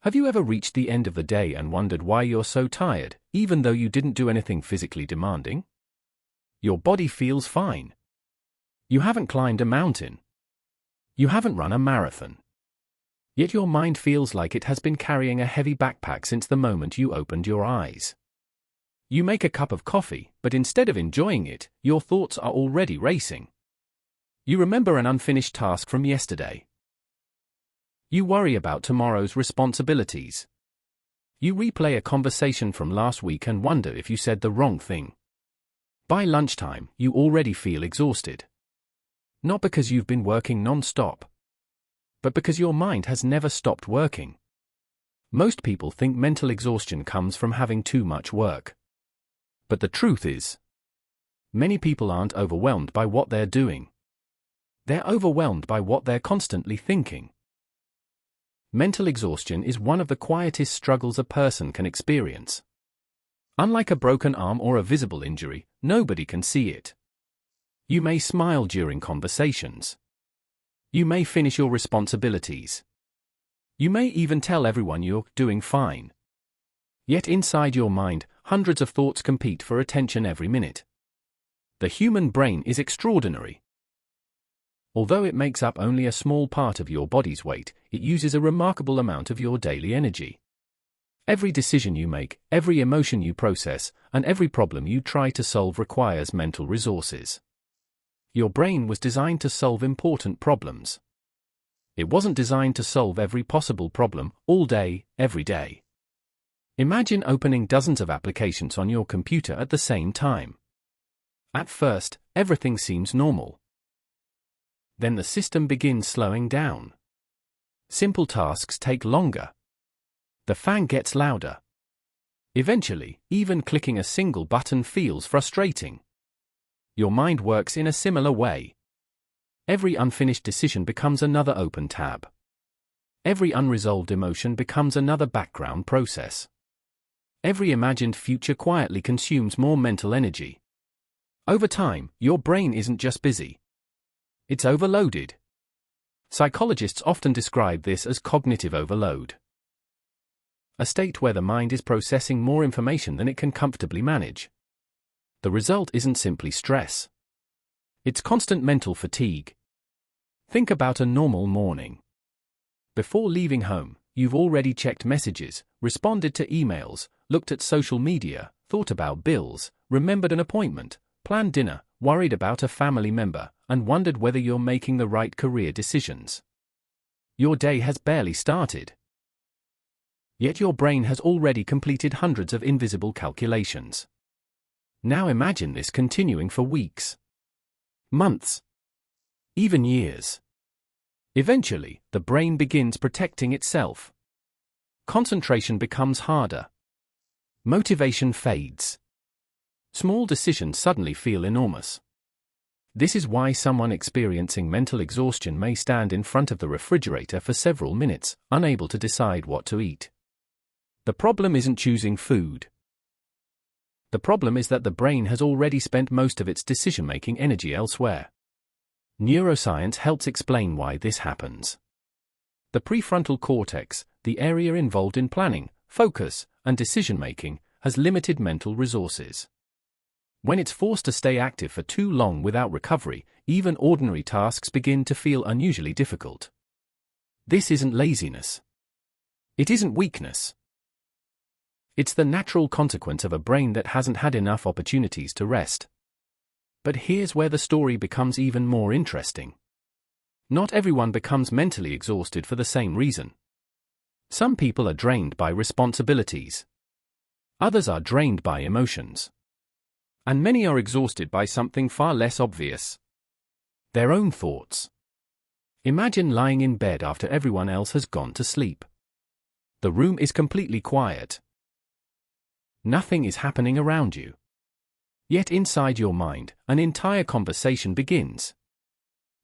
Have you ever reached the end of the day and wondered why you're so tired, even though you didn't do anything physically demanding? Your body feels fine. You haven't climbed a mountain. You haven't run a marathon. Yet your mind feels like it has been carrying a heavy backpack since the moment you opened your eyes. You make a cup of coffee, but instead of enjoying it, your thoughts are already racing. You remember an unfinished task from yesterday. You worry about tomorrow's responsibilities. You replay a conversation from last week and wonder if you said the wrong thing. By lunchtime, you already feel exhausted. Not because you've been working non-stop, but because your mind has never stopped working. Most people think mental exhaustion comes from having too much work. But the truth is, many people aren't overwhelmed by what they're doing. They're overwhelmed by what they're constantly thinking. Mental exhaustion is one of the quietest struggles a person can experience. Unlike a broken arm or a visible injury, nobody can see it. You may smile during conversations. You may finish your responsibilities. You may even tell everyone you're doing fine. Yet inside your mind, hundreds of thoughts compete for attention every minute. The human brain is extraordinary. Although it makes up only a small part of your body's weight, it uses a remarkable amount of your daily energy. Every decision you make, every emotion you process, and every problem you try to solve requires mental resources. Your brain was designed to solve important problems. It wasn't designed to solve every possible problem, all day, every day. Imagine opening dozens of applications on your computer at the same time. At first, everything seems normal. Then the system begins slowing down. Simple tasks take longer. The fan gets louder. Eventually, even clicking a single button feels frustrating. Your mind works in a similar way. Every unfinished decision becomes another open tab. Every unresolved emotion becomes another background process. Every imagined future quietly consumes more mental energy. Over time, your brain isn't just busy. It's overloaded. Psychologists often describe this as cognitive overload. A state where the mind is processing more information than it can comfortably manage. The result isn't simply stress. It's constant mental fatigue. Think about a normal morning. Before leaving home, you've already checked messages, responded to emails, looked at social media, thought about bills, remembered an appointment, planned dinner, worried about a family member, and wondered whether you're making the right career decisions. Your day has barely started. Yet your brain has already completed hundreds of invisible calculations. Now imagine this continuing for weeks, months, even years. Eventually, the brain begins protecting itself. Concentration becomes harder. Motivation fades. Small decisions suddenly feel enormous. This is why someone experiencing mental exhaustion may stand in front of the refrigerator for several minutes, unable to decide what to eat. The problem isn't choosing food. The problem is that the brain has already spent most of its decision-making energy elsewhere. Neuroscience helps explain why this happens. The prefrontal cortex, the area involved in planning, focus, and decision-making, has limited mental resources. When it's forced to stay active for too long without recovery, even ordinary tasks begin to feel unusually difficult. This isn't laziness. It isn't weakness. It's the natural consequence of a brain that hasn't had enough opportunities to rest. But here's where the story becomes even more interesting. Not everyone becomes mentally exhausted for the same reason. Some people are drained by responsibilities. Others are drained by emotions. And many are exhausted by something far less obvious. Their own thoughts. Imagine lying in bed after everyone else has gone to sleep. The room is completely quiet. Nothing is happening around you. Yet inside your mind, an entire conversation begins.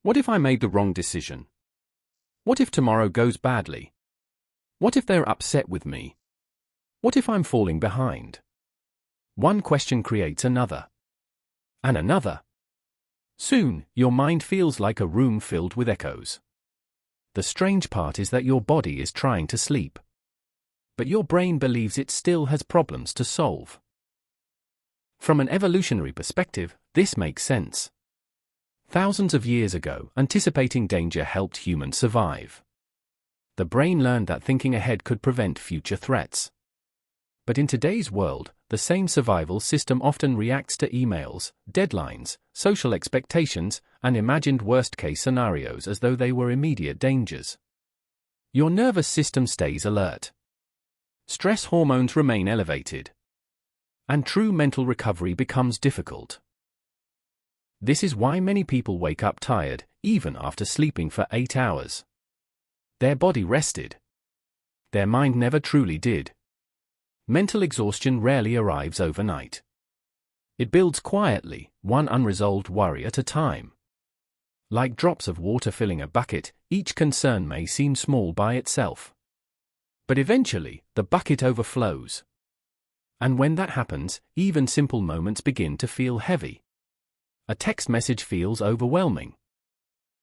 What if I made the wrong decision? What if tomorrow goes badly? What if they're upset with me? What if I'm falling behind? One question creates another. And another. Soon, your mind feels like a room filled with echoes. The strange part is that your body is trying to sleep. but your brain believes it still has problems to solve. From an evolutionary perspective, this makes sense. Thousands of years ago, anticipating danger helped humans survive. The brain learned that thinking ahead could prevent future threats. But in today's world, the same survival system often reacts to emails, deadlines, social expectations, and imagined worst-case scenarios as though they were immediate dangers. Your nervous system stays alert. Stress hormones remain elevated. And true mental recovery becomes difficult. This is why many people wake up tired, even after sleeping for 8 hours. Their body rested. Their mind never truly did. Mental exhaustion rarely arrives overnight. It builds quietly, one unresolved worry at a time. Like drops of water filling a bucket, each concern may seem small by itself. But eventually, the bucket overflows. And when that happens, even simple moments begin to feel heavy. A text message feels overwhelming.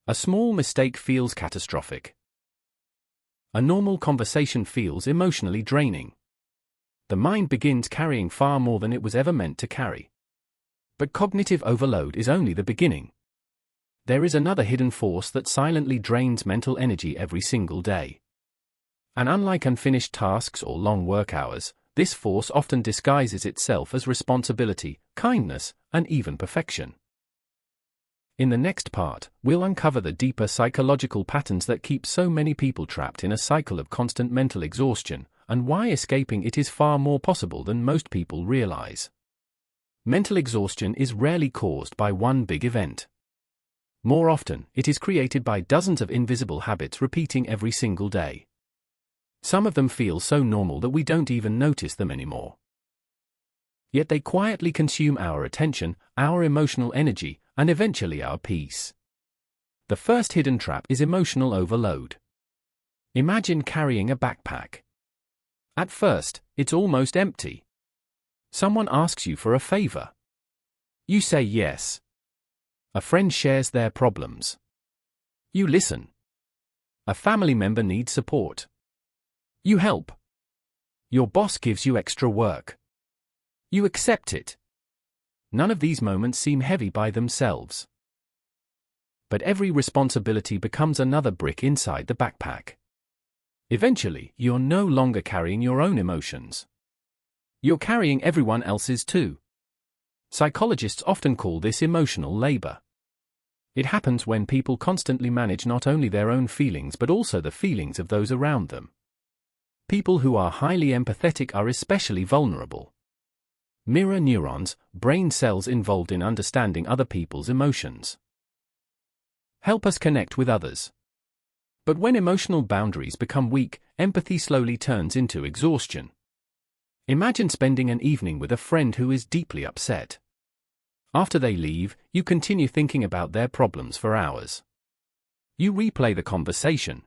A small mistake feels catastrophic. A normal conversation feels emotionally draining. The mind begins carrying far more than it was ever meant to carry. But cognitive overload is only the beginning. There is another hidden force that silently drains mental energy every single day. And unlike unfinished tasks or long work hours, this force often disguises itself as responsibility, kindness, and even perfection. In the next part, we'll uncover the deeper psychological patterns that keep so many people trapped in a cycle of constant mental exhaustion, and why escaping it is far more possible than most people realize. Mental exhaustion is rarely caused by one big event. More often, it is created by dozens of invisible habits repeating every single day. Some of them feel so normal that we don't even notice them anymore. Yet they quietly consume our attention, our emotional energy, and eventually our peace. The first hidden trap is emotional overload. Imagine carrying a backpack. At first, it's almost empty. Someone asks you for a favor. You say yes. A friend shares their problems. You listen. A family member needs support. You help. Your boss gives you extra work. You accept it. None of these moments seem heavy by themselves. But every responsibility becomes another brick inside the backpack. Eventually, you're no longer carrying your own emotions. You're carrying everyone else's too. Psychologists often call this emotional labor. It happens when people constantly manage not only their own feelings but also the feelings of those around them. People who are highly empathetic are especially vulnerable. Mirror neurons, brain cells involved in understanding other people's emotions, help us connect with others. But when emotional boundaries become weak, empathy slowly turns into exhaustion. Imagine spending an evening with a friend who is deeply upset. After they leave, you continue thinking about their problems for hours. You replay the conversation.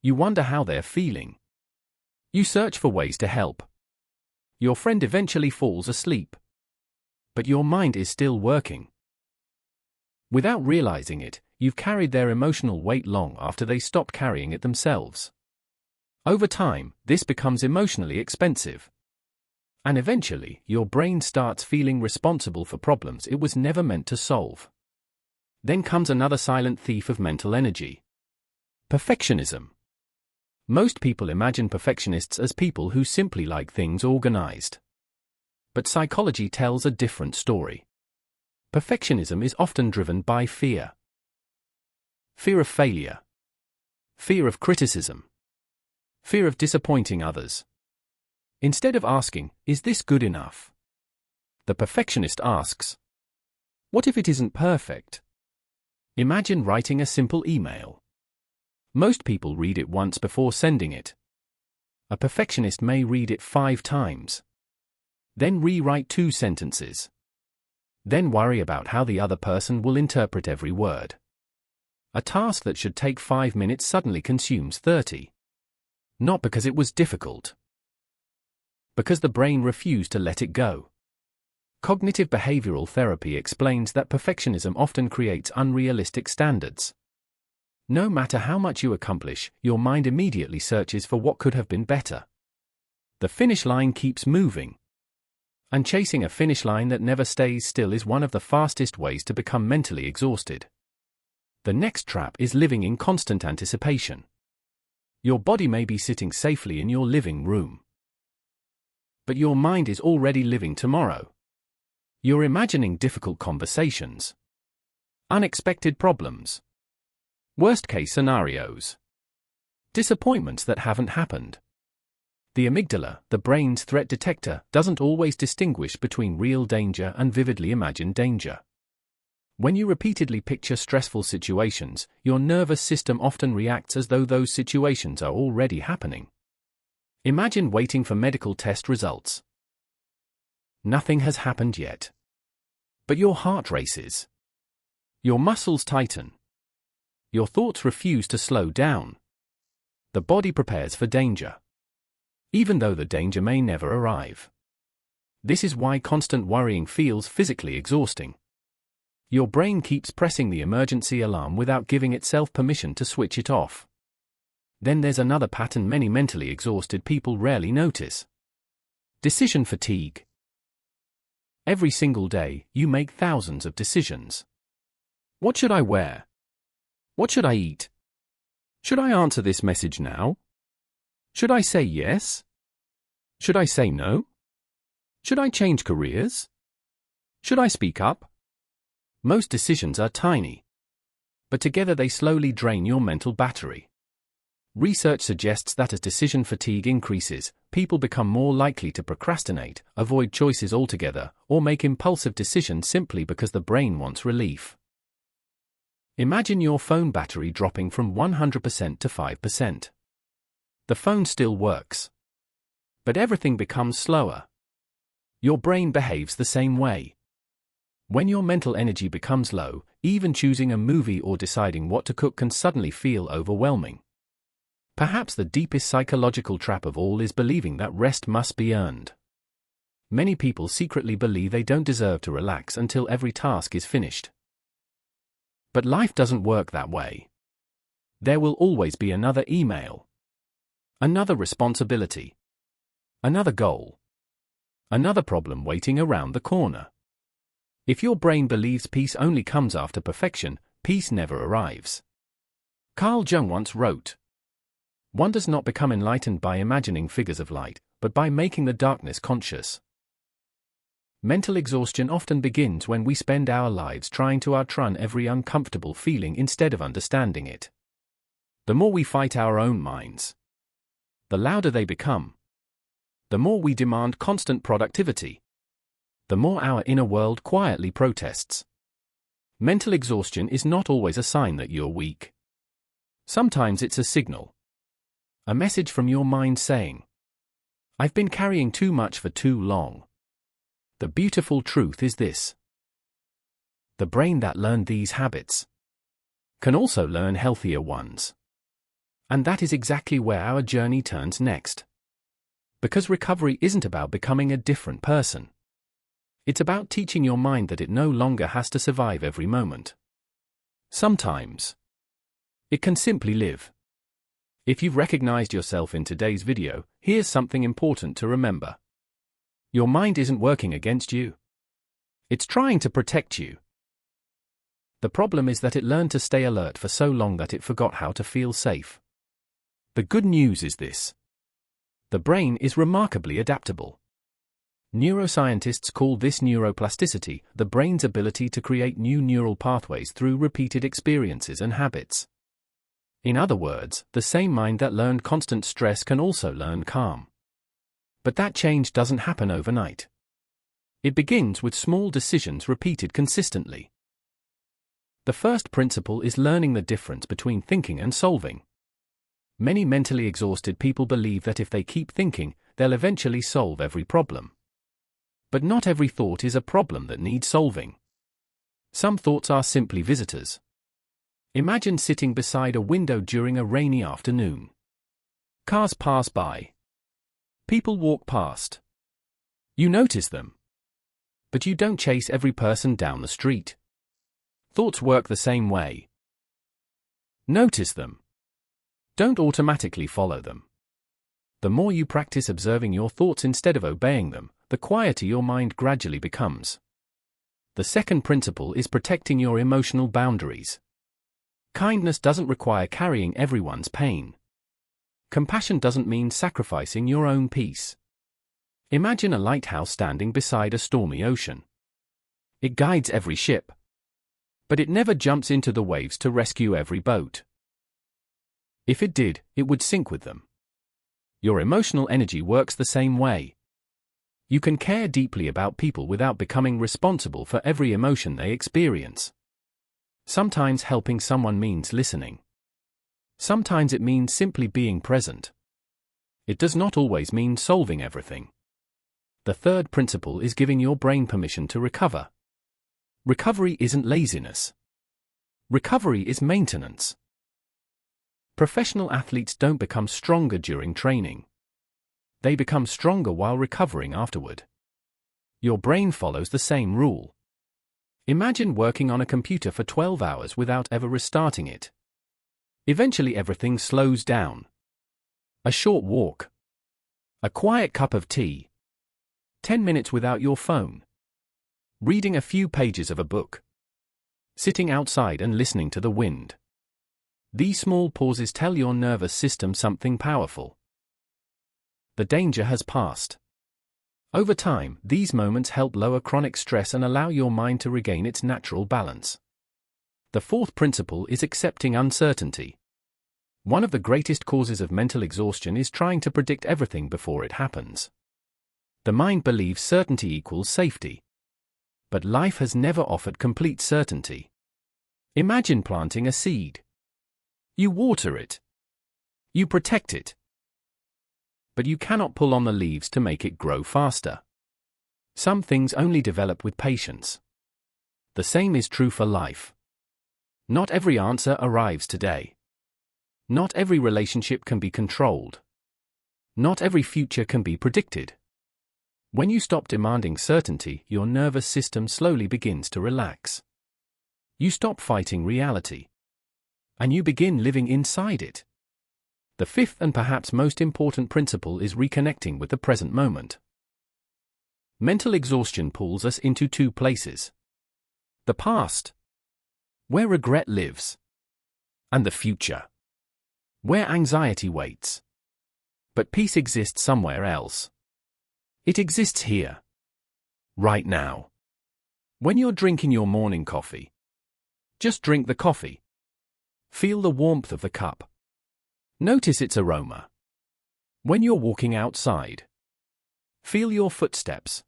You wonder how they're feeling. You search for ways to help. Your friend eventually falls asleep. But your mind is still working. Without realizing it, you've carried their emotional weight long after they stop carrying it themselves. Over time, this becomes emotionally expensive. And eventually, your brain starts feeling responsible for problems it was never meant to solve. Then comes another silent thief of mental energy. Perfectionism. Most people imagine perfectionists as people who simply like things organized. But psychology tells a different story. Perfectionism is often driven by fear. Fear of failure. Fear of criticism. Fear of disappointing others. Instead of asking, "Is this good enough?" the perfectionist asks, "What if it isn't perfect?" Imagine writing a simple email. Most people read it once before sending it. A perfectionist may read it 5 times. Then rewrite 2 sentences. Then worry about how the other person will interpret every word. A task that should take 5 minutes suddenly consumes 30. Not because it was difficult. Because the brain refused to let it go. Cognitive behavioral therapy explains that perfectionism often creates unrealistic standards. No matter how much you accomplish, your mind immediately searches for what could have been better. The finish line keeps moving. And chasing a finish line that never stays still is one of the fastest ways to become mentally exhausted. The next trap is living in constant anticipation. Your body may be sitting safely in your living room, but your mind is already living tomorrow. You're imagining difficult conversations, unexpected problems, worst-case scenarios, disappointments that haven't happened. The amygdala, the brain's threat detector, doesn't always distinguish between real danger and vividly imagined danger. When you repeatedly picture stressful situations, your nervous system often reacts as though those situations are already happening. Imagine waiting for medical test results. Nothing has happened yet. But your heart races. Your muscles tighten. Your thoughts refuse to slow down. The body prepares for danger, even though the danger may never arrive. This is why constant worrying feels physically exhausting. Your brain keeps pressing the emergency alarm without giving itself permission to switch it off. Then there's another pattern many mentally exhausted people rarely notice: decision fatigue. Every single day, you make thousands of decisions. What should I wear? What should I eat? Should I answer this message now? Should I say yes? Should I say no? Should I change careers? Should I speak up? Most decisions are tiny, but together they slowly drain your mental battery. Research suggests that as decision fatigue increases, people become more likely to procrastinate, avoid choices altogether, or make impulsive decisions simply because the brain wants relief. Imagine your phone battery dropping from 100% to 5%. The phone still works, but everything becomes slower. Your brain behaves the same way. When your mental energy becomes low, even choosing a movie or deciding what to cook can suddenly feel overwhelming. Perhaps the deepest psychological trap of all is believing that rest must be earned. Many people secretly believe they don't deserve to relax until every task is finished. But life doesn't work that way. There will always be another email, another responsibility, another goal, another problem waiting around the corner. If your brain believes peace only comes after perfection, peace never arrives. Carl Jung once wrote, "One does not become enlightened by imagining figures of light, but by making the darkness conscious." Mental exhaustion often begins when we spend our lives trying to outrun every uncomfortable feeling instead of understanding it. The more we fight our own minds, the louder they become. The more we demand constant productivity, the more our inner world quietly protests. Mental exhaustion is not always a sign that you're weak. Sometimes it's a signal. A message from your mind saying, "I've been carrying too much for too long." The beautiful truth is this: the brain that learned these habits can also learn healthier ones. And that is exactly where our journey turns next. Because recovery isn't about becoming a different person. It's about teaching your mind that it no longer has to survive every moment. Sometimes it can simply live. If you've recognized yourself in today's video, here's something important to remember. Your mind isn't working against you. It's trying to protect you. The problem is that it learned to stay alert for so long that it forgot how to feel safe. The good news is this: the brain is remarkably adaptable. Neuroscientists call this neuroplasticity, the brain's ability to create new neural pathways through repeated experiences and habits. In other words, the same mind that learned constant stress can also learn calm. But that change doesn't happen overnight. It begins with small decisions repeated consistently. The first principle is learning the difference between thinking and solving. Many mentally exhausted people believe that if they keep thinking, they'll eventually solve every problem. But not every thought is a problem that needs solving. Some thoughts are simply visitors. Imagine sitting beside a window during a rainy afternoon. Cars pass by. People walk past. You notice them. But you don't chase every person down the street. Thoughts work the same way. Notice them. Don't automatically follow them. The more you practice observing your thoughts instead of obeying them, the quieter your mind gradually becomes. The second principle is protecting your emotional boundaries. Kindness doesn't require carrying everyone's pain. Compassion doesn't mean sacrificing your own peace. Imagine a lighthouse standing beside a stormy ocean. It guides every ship. But it never jumps into the waves to rescue every boat. If it did, it would sink with them. Your emotional energy works the same way. You can care deeply about people without becoming responsible for every emotion they experience. Sometimes helping someone means listening. Sometimes it means simply being present. It does not always mean solving everything. The third principle is giving your brain permission to recover. Recovery isn't laziness. Recovery is maintenance. Professional athletes don't become stronger during training. They become stronger while recovering afterward. Your brain follows the same rule. Imagine working on a computer for 12 hours without ever restarting it. Eventually everything slows down. A short walk. A quiet cup of tea. 10 minutes without your phone. Reading a few pages of a book. Sitting outside and listening to the wind. These small pauses tell your nervous system something powerful. The danger has passed. Over time, these moments help lower chronic stress and allow your mind to regain its natural balance. The fourth principle is accepting uncertainty. One of the greatest causes of mental exhaustion is trying to predict everything before it happens. The mind believes certainty equals safety. But life has never offered complete certainty. Imagine planting a seed. You water it. You protect it. But you cannot pull on the leaves to make it grow faster. Some things only develop with patience. The same is true for life. Not every answer arrives today. Not every relationship can be controlled. Not every future can be predicted. When you stop demanding certainty, your nervous system slowly begins to relax. You stop fighting reality. And you begin living inside it. The fifth and perhaps most important principle is reconnecting with the present moment. Mental exhaustion pulls us into two places. The past, where regret lives, and the future, where anxiety waits. But peace exists somewhere else. It exists here. Right now. When you're drinking your morning coffee, just drink the coffee. Feel the warmth of the cup. Notice its aroma. When you're walking outside, feel your footsteps.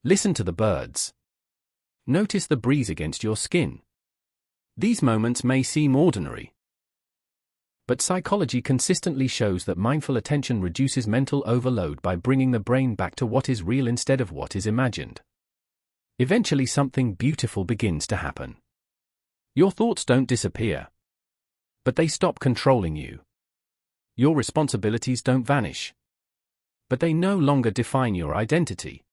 Listen to the birds. Notice the breeze against your skin. These moments may seem ordinary, but psychology consistently shows that mindful attention reduces mental overload by bringing the brain back to what is real instead of what is imagined. Eventually something beautiful begins to happen. Your thoughts don't disappear, but they stop controlling you. Your responsibilities don't vanish, but they no longer define your identity.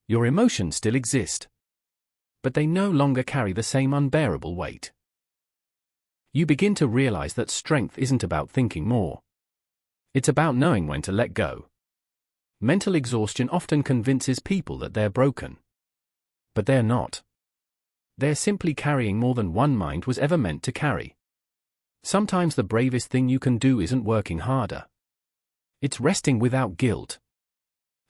Your emotions still exist, but they no longer carry the same unbearable weight. You begin to realize that strength isn't about thinking more. It's about knowing when to let go. Mental exhaustion often convinces people that they're broken. But they're not. They're simply carrying more than one mind was ever meant to carry. Sometimes the bravest thing you can do isn't working harder. It's resting without guilt.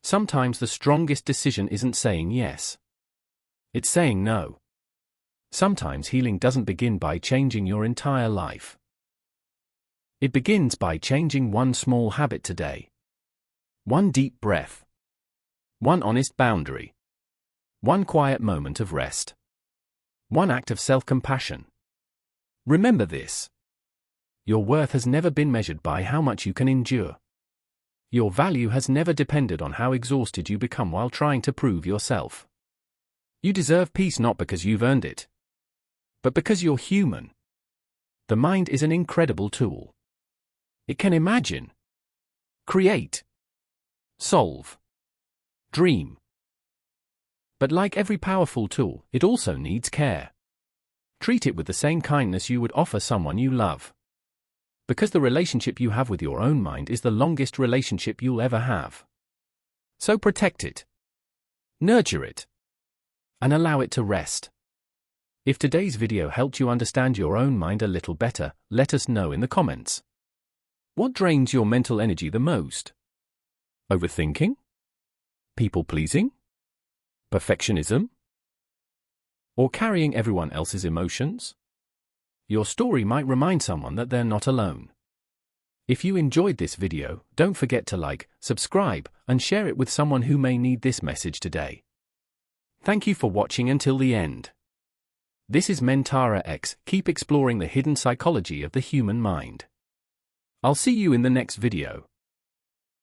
Sometimes the strongest decision isn't saying yes. It's saying no. Sometimes healing doesn't begin by changing your entire life. It begins by changing one small habit today. One deep breath. One honest boundary. One quiet moment of rest. One act of self-compassion. Remember this. Your worth has never been measured by how much you can endure. Your value has never depended on how exhausted you become while trying to prove yourself. You deserve peace not because you've earned it, but because you're human. The mind is an incredible tool. It can imagine, create, solve, dream. But like every powerful tool, it also needs care. Treat it with the same kindness you would offer someone you love. Because the relationship you have with your own mind is the longest relationship you'll ever have. So protect it, nurture it, and allow it to rest. If today's video helped you understand your own mind a little better, let us know in the comments. What drains your mental energy the most? Overthinking? People-pleasing? Perfectionism? Or carrying everyone else's emotions? Your story might remind someone that they're not alone. If you enjoyed this video, don't forget to like, subscribe, and share it with someone who may need this message today. Thank you for watching until the end. This is MentaraX. Keep exploring the hidden psychology of the human mind. I'll see you in the next video.